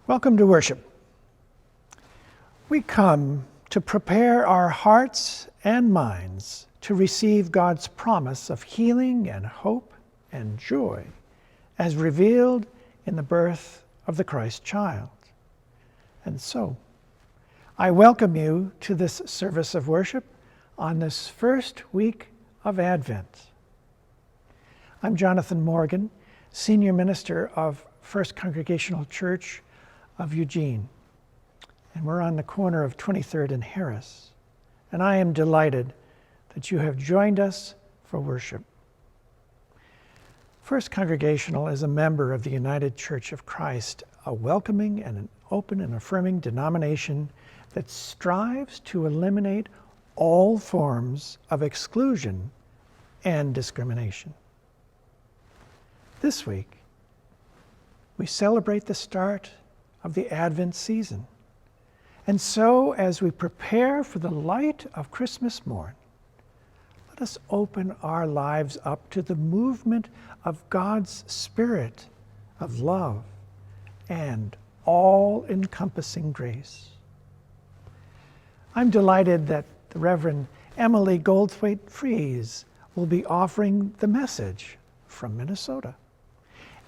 Welcome to worship. We come to prepare our hearts and minds to receive God's promise of healing and hope and joy as revealed in the birth of the Christ child. And so, I welcome you to this service of worship on this first week of Advent. I'm Jonathan Morgan, Senior Minister of First Congregational Church of Eugene, and we're on the corner of 23rd and Harris, and I am delighted that you have joined us for worship. First Congregational is a member of the United Church of Christ, a welcoming and an open and affirming denomination that strives to eliminate all forms of exclusion and discrimination. This week, we celebrate the start of the Advent season. And so, as we prepare for the light of Christmas morn, let us open our lives up to the movement of God's Spirit of love and all-encompassing grace. I'm delighted that the Reverend Emily Goldthwaite-Fries will be offering the message from Minnesota,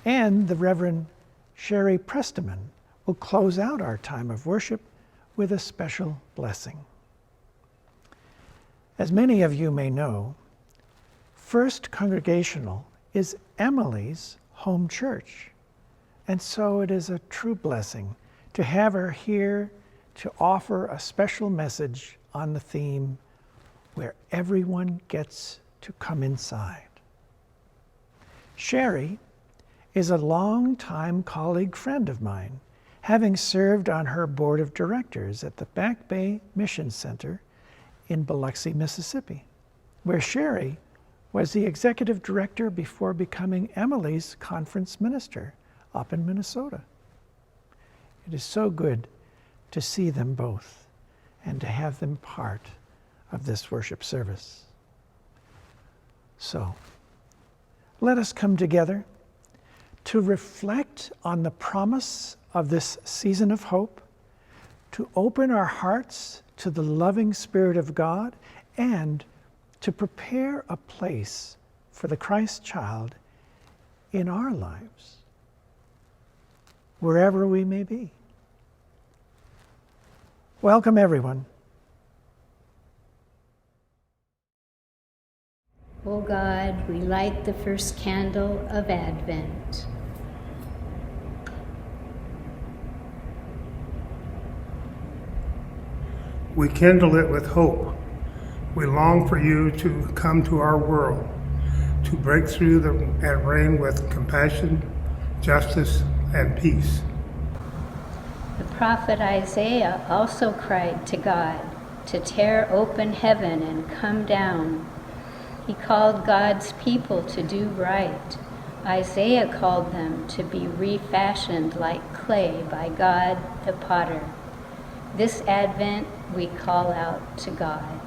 and the Reverend Sherry Presteman will close out our time of worship with a special blessing. As many of you may know, First Congregational is Emily's home church, and so it is a true blessing to have her here to offer a special message on the theme, where everyone gets to come inside. Sherry is a longtime colleague friend of mine, having served on her board of directors at the Back Bay Mission Center in Biloxi, Mississippi, where Sherry was the executive director before becoming Emily's conference minister up in Minnesota. It is so good to see them both and to have them part of this worship service. So, let us come together to reflect on the promise of this season of hope, to open our hearts to the loving Spirit of God, and to prepare a place for the Christ child in our lives, wherever we may be. Welcome, everyone. O God, we light the first candle of Advent. We kindle it with hope. We long for you to come to our world, to break through and reign with compassion, justice, and peace. The prophet Isaiah also cried to God to tear open heaven and come down. He called God's people to do right. Isaiah called them to be refashioned like clay by God the potter. This Advent, we call out to God.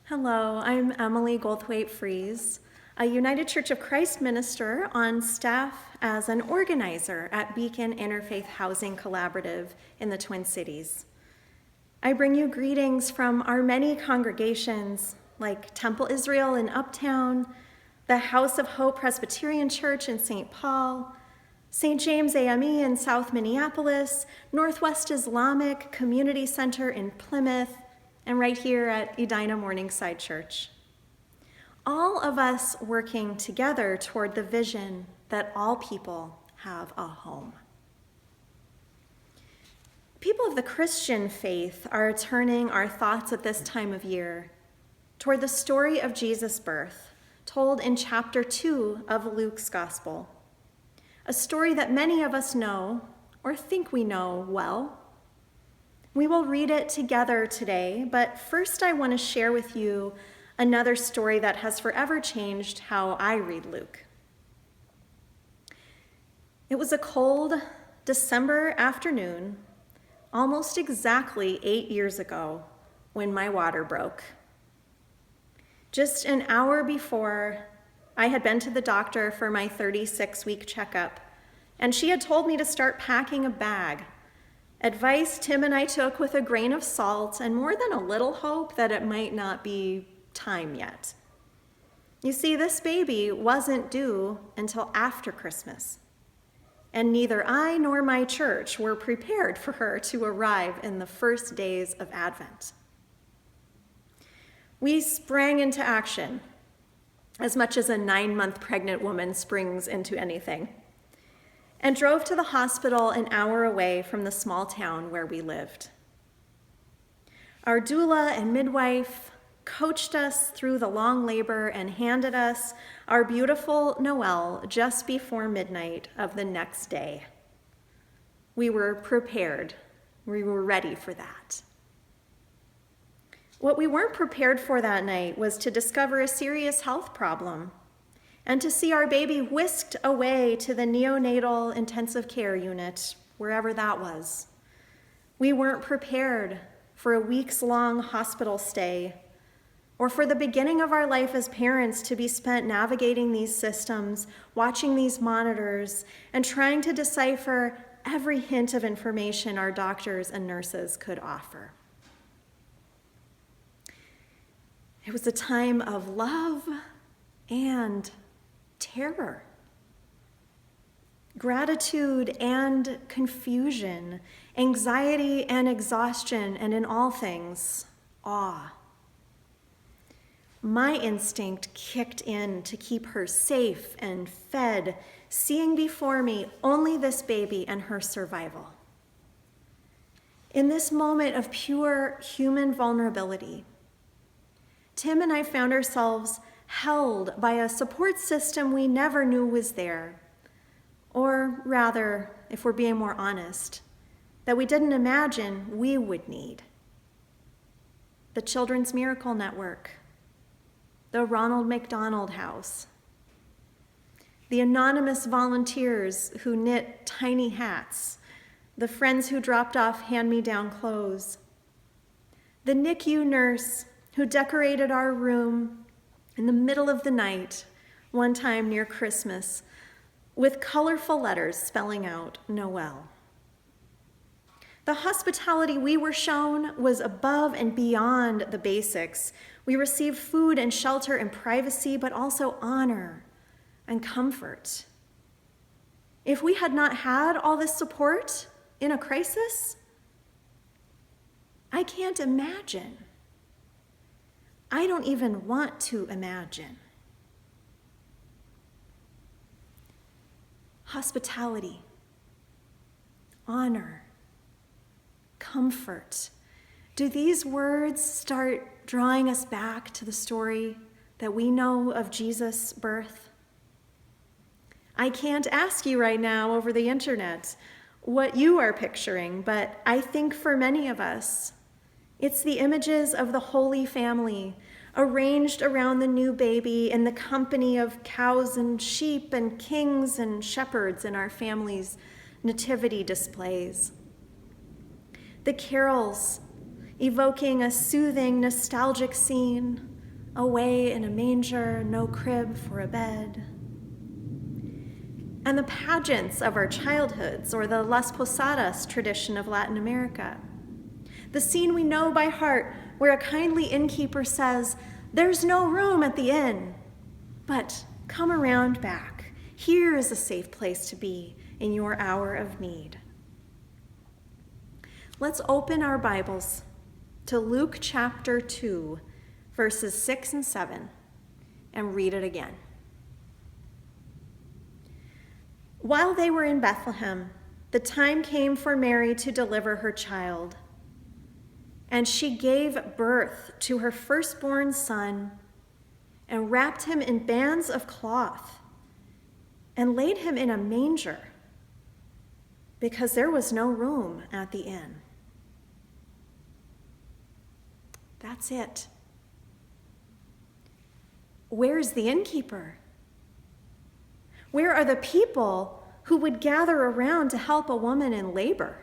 Hello, I'm Emily Goldthwaite-Fries, a United Church of Christ minister on staff as an organizer at Beacon Interfaith Housing Collaborative in the Twin Cities. I bring you greetings from our many congregations like Temple Israel in Uptown, the House of Hope Presbyterian Church in St. Paul, St. James AME in South Minneapolis, Northwest Islamic Community Center in Plymouth, and right here at Edina Morningside Church. All of us working together toward the vision that all people have a home. People of the Christian faith are turning our thoughts at this time of year toward the story of Jesus' birth, told in chapter 2 of Luke's Gospel, a story that many of us know or think we know well. We will read it together today, but first I want to share with you another story that has forever changed how I read Luke. It was a cold December afternoon, almost exactly 8 years ago, when my water broke. Just an hour before, I had been to the doctor for my 36-week checkup, and she had told me to start packing a bag Advice Tim and I took with a grain of salt and more than a little hope that it might not be time yet. You see, this baby wasn't due until after Christmas, and neither I nor my church were prepared for her to arrive in the first days of Advent. We sprang into action, as much as a 9-month pregnant woman springs into anything, and drove to the hospital an hour away from the small town where we lived. Our doula and midwife coached us through the long labor and handed us our beautiful Noel just before midnight of the next day. We were prepared. We were ready for that. What we weren't prepared for that night was to discover a serious health problem and to see our baby whisked away to the neonatal intensive care unit, wherever that was. We weren't prepared for a weeks-long hospital stay or for the beginning of our life as parents to be spent navigating these systems, watching these monitors, and trying to decipher every hint of information our doctors and nurses could offer. It was a time of love and terror, gratitude and confusion, anxiety and exhaustion, and in all things, awe. My instinct kicked in to keep her safe and fed, seeing before me only this baby and her survival. In this moment of pure human vulnerability, Tim and I found ourselves held by a support system we never knew was there. Or rather, if we're being more honest, that we didn't imagine we would need. The Children's Miracle Network, the Ronald McDonald House, the anonymous volunteers who knit tiny hats, the friends who dropped off hand-me-down clothes, the NICU nurse who decorated our room in the middle of the night, one time near Christmas, with colorful letters spelling out Noel. The hospitality we were shown was above and beyond the basics. We received food and shelter and privacy, but also honor and comfort. If we had not had all this support in a crisis, I can't imagine. I don't even want to imagine. Hospitality, honor, comfort. Do these words start drawing us back to the story that we know of Jesus' birth? I can't ask you right now over the internet what you are picturing, but I think for many of us, it's the images of the Holy Family arranged around the new baby in the company of cows and sheep and kings and shepherds in our family's nativity displays. The carols evoking a soothing, nostalgic scene, away in a manger, no crib for a bed. And the pageants of our childhoods, or the Las Posadas tradition of Latin America. The scene we know by heart where a kindly innkeeper says, "There's no room at the inn, but come around back. Here is a safe place to be in your hour of need." Let's open our Bibles to Luke chapter 2, verses 6 and 7, and read it again. While they were in Bethlehem, the time came for Mary to deliver her child. And she gave birth to her firstborn son and wrapped him in bands of cloth and laid him in a manger because there was no room at the inn. That's it. Where's the innkeeper? Where are the people who would gather around to help a woman in labor?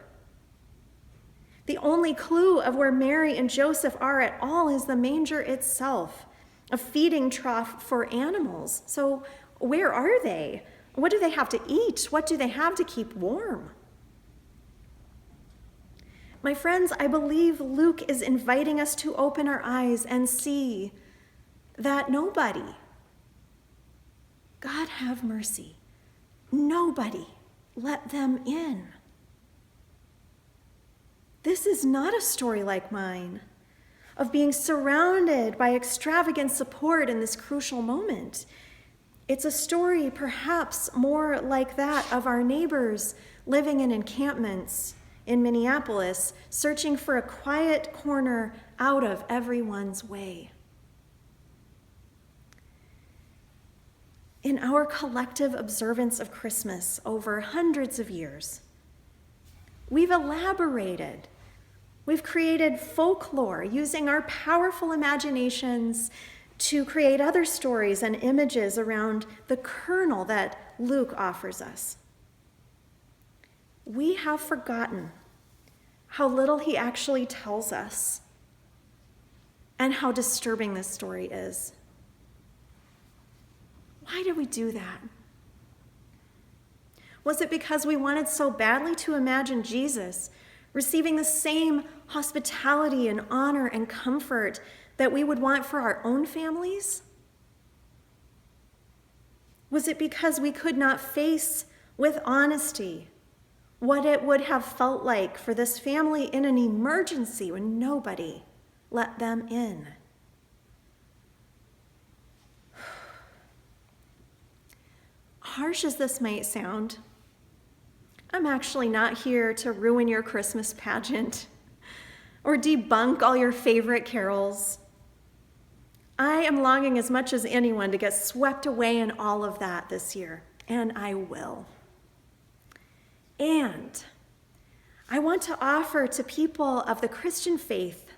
The only clue of where Mary and Joseph are at all is the manger itself, a feeding trough for animals. So where are they? What do they have to eat? What do they have to keep warm? My friends, I believe Luke is inviting us to open our eyes and see that nobody, God have mercy, nobody let them in. This is not a story like mine of being surrounded by extravagant support in this crucial moment. It's a story perhaps more like that of our neighbors living in encampments in Minneapolis, searching for a quiet corner out of everyone's way. In our collective observance of Christmas over hundreds of years, we've elaborated, we've created folklore using our powerful imaginations to create other stories and images around the kernel that Luke offers us. We have forgotten how little he actually tells us and how disturbing this story is. Why did we do that? Was it because we wanted so badly to imagine Jesus receiving the same hospitality and honor and comfort that we would want for our own families? Was it because we could not face with honesty what it would have felt like for this family in an emergency when nobody let them in? Harsh as this might sound, I'm actually not here to ruin your Christmas pageant or debunk all your favorite carols. I am longing as much as anyone to get swept away in all of that this year, and I will. And I want to offer to people of the Christian faith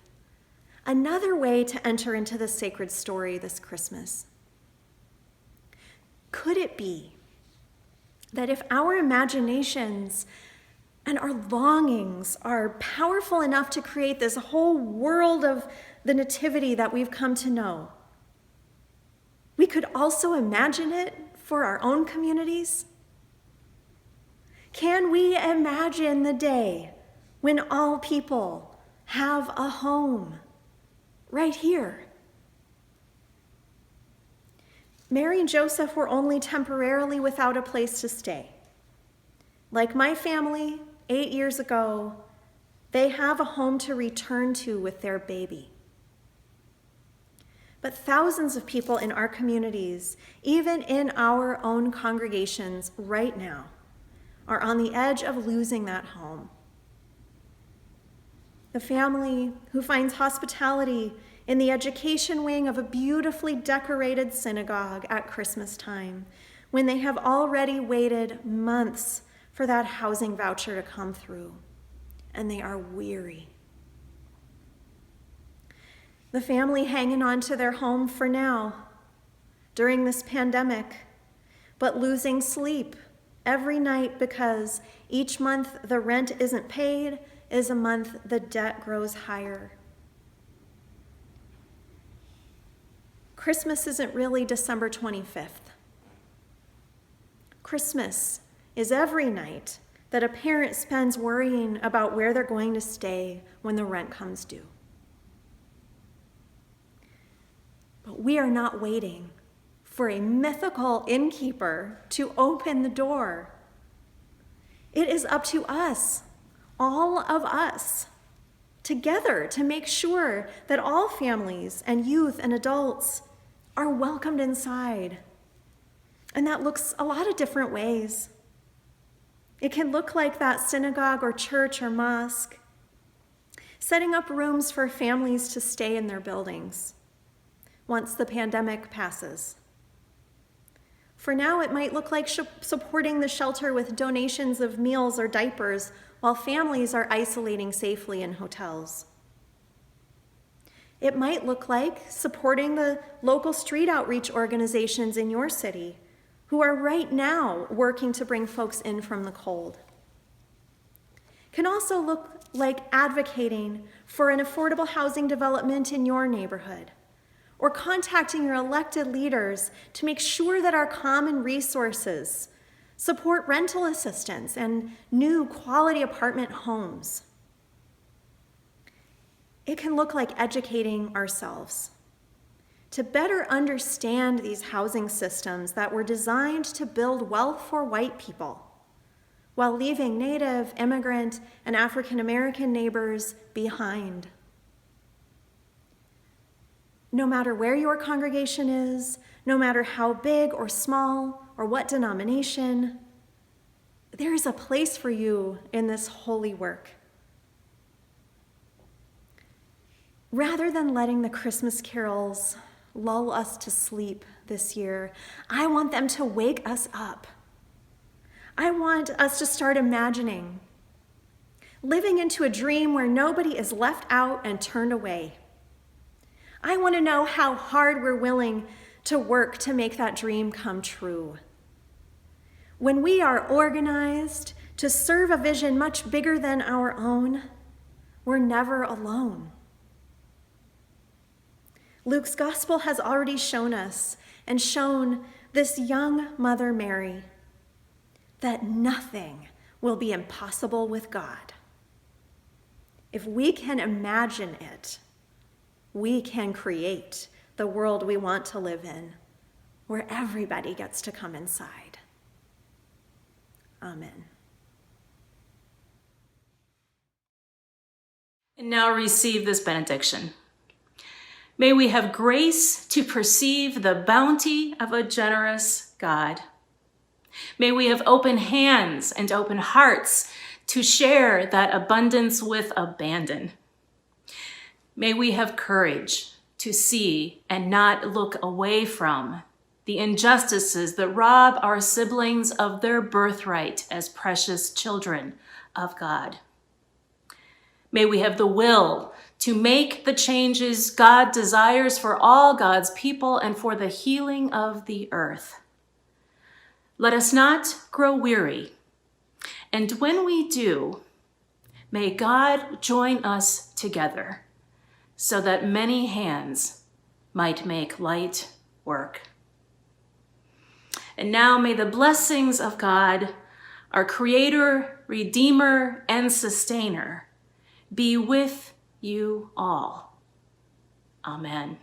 another way to enter into the sacred story this Christmas. Could it be that if our imaginations and our longings are powerful enough to create this whole world of the nativity that we've come to know, we could also imagine it for our own communities? Can we imagine the day when all people have a home right here? Mary and Joseph were only temporarily without a place to stay. Like my family 8 years ago, they have a home to return to with their baby. But thousands of people in our communities, even in our own congregations right now, are on the edge of losing that home. The family who finds hospitality in the education wing of a beautifully decorated synagogue at Christmas time, when they have already waited months for that housing voucher to come through, and they are weary. The family hanging on to their home for now, during this pandemic, but losing sleep every night because each month the rent isn't paid is a month the debt grows higher. Christmas isn't really December 25th. Christmas is every night that a parent spends worrying about where they're going to stay when the rent comes due. But we are not waiting for a mythical innkeeper to open the door. It is up to us, all of us, together to make sure that all families and youth and adults are welcomed inside. And that looks a lot of different ways. It can look like that synagogue or church or mosque, setting up rooms for families to stay in their buildings once the pandemic passes. For now, it might look like supporting the shelter with donations of meals or diapers while families are isolating safely in hotels. It might look like supporting the local street outreach organizations in your city who are right now working to bring folks in from the cold. It can also look like advocating for an affordable housing development in your neighborhood, or contacting your elected leaders to make sure that our common resources support rental assistance and new quality apartment homes. It can look like educating ourselves to better understand these housing systems that were designed to build wealth for white people while leaving Native, immigrant, and African American neighbors behind. No matter where your congregation is, no matter how big or small or what denomination, there is a place for you in this holy work. Rather than letting the Christmas carols lull us to sleep this year, I want them to wake us up. I want us to start imagining living into a dream where nobody is left out and turned away. I want to know how hard we're willing to work to make that dream come true. When we are organized to serve a vision much bigger than our own, we're never alone. Luke's gospel has already shown us and shown this young Mother Mary that nothing will be impossible with God. If we can imagine it, we can create the world we want to live in, where everybody gets to come inside. Amen. And now receive this benediction. May we have grace to perceive the bounty of a generous God. May we have open hands and open hearts to share that abundance with abandon. May we have courage to see and not look away from the injustices that rob our siblings of their birthright as precious children of God. May we have the will to make the changes God desires for all God's people and for the healing of the earth. Let us not grow weary, and when we do, may God join us together so that many hands might make light work. And now may the blessings of God, our Creator, Redeemer, and Sustainer, be with you all. Amen.